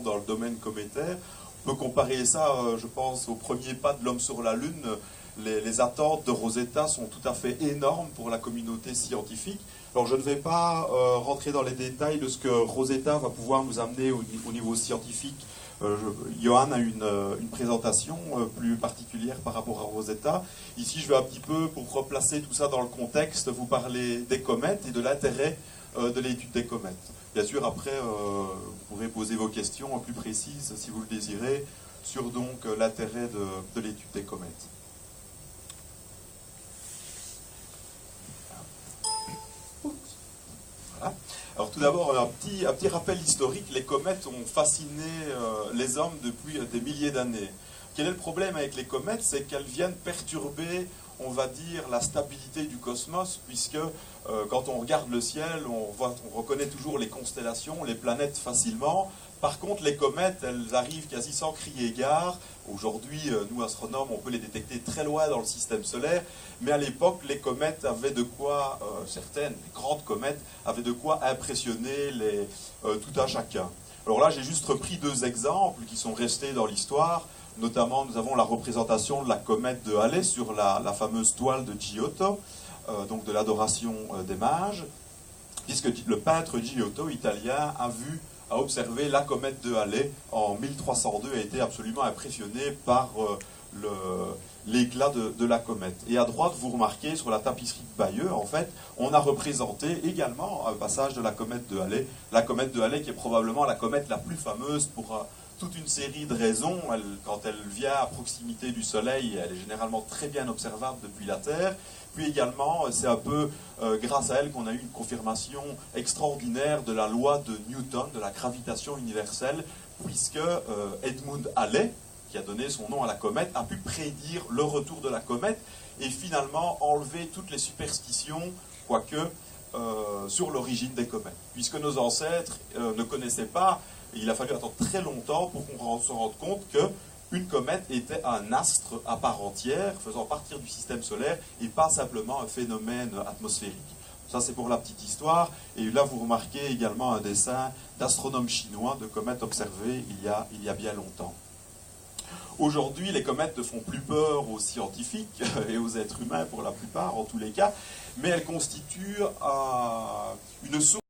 dans le domaine cométaire. On peut comparer ça, je pense, au premier pas de l'homme sur la Lune. Les attentes de Rosetta sont tout à fait énormes pour la communauté scientifique. Alors je ne vais pas rentrer dans les détails de ce que Rosetta va pouvoir nous amener au niveau scientifique. Johan a une présentation plus particulière par rapport à Rosetta. Ici, je vais un petit peu, pour replacer tout ça dans le contexte, vous parler des comètes et de l'intérêt de l'étude des comètes. Bien sûr, après, vous pourrez poser vos questions plus précises, si vous le désirez, sur donc l'intérêt de l'étude des comètes. Voilà. Alors tout d'abord, un petit rappel historique. Les comètes ont fasciné les hommes depuis des milliers d'années. Quel est le problème avec les comètes? C'est qu'elles viennent perturber, on va dire, la stabilité du cosmos, puisque quand on regarde le ciel, on reconnaît toujours les constellations, les planètes facilement. Par contre, les comètes, elles arrivent quasi sans crier gare. Aujourd'hui, nous, astronomes, on peut les détecter très loin dans le système solaire. Mais à l'époque, les comètes avaient de quoi, certaines, les grandes comètes, avaient de quoi impressionner tout un chacun. Alors là, j'ai juste repris deux exemples qui sont restés dans l'histoire. Notamment, nous avons la représentation de la comète de Halley sur la fameuse toile de Giotto, donc de l'adoration des mages, puisque le peintre Giotto, italien, a observé la comète de Halley en 1302 et a été absolument impressionné par l'éclat de la comète. Et à droite, vous remarquez, sur la tapisserie de Bayeux, en fait, on a représenté également un passage de la comète de Halley. La comète de Halley qui est probablement la comète la plus fameuse pour toute une série de raisons. Quand elle vient à proximité du Soleil, elle est généralement très bien observable depuis la Terre. Puis également, c'est un peu grâce à elle qu'on a eu une confirmation extraordinaire de la loi de Newton, de la gravitation universelle, puisque Edmund Halley, qui a donné son nom à la comète, a pu prédire le retour de la comète et finalement enlever toutes les superstitions, quoique, sur l'origine des comètes. Puisque nos ancêtres ne connaissaient pas, il a fallu attendre très longtemps pour qu'on se rende compte qu'une comète était un astre à part entière, faisant partie du système solaire, et pas simplement un phénomène atmosphérique. Ça, c'est pour la petite histoire. Et là, vous remarquez également un dessin d'astronomes chinois de comètes observées il y a bien longtemps. Aujourd'hui, les comètes ne font plus peur aux scientifiques et aux êtres humains pour la plupart, en tous les cas, mais elles constituent une source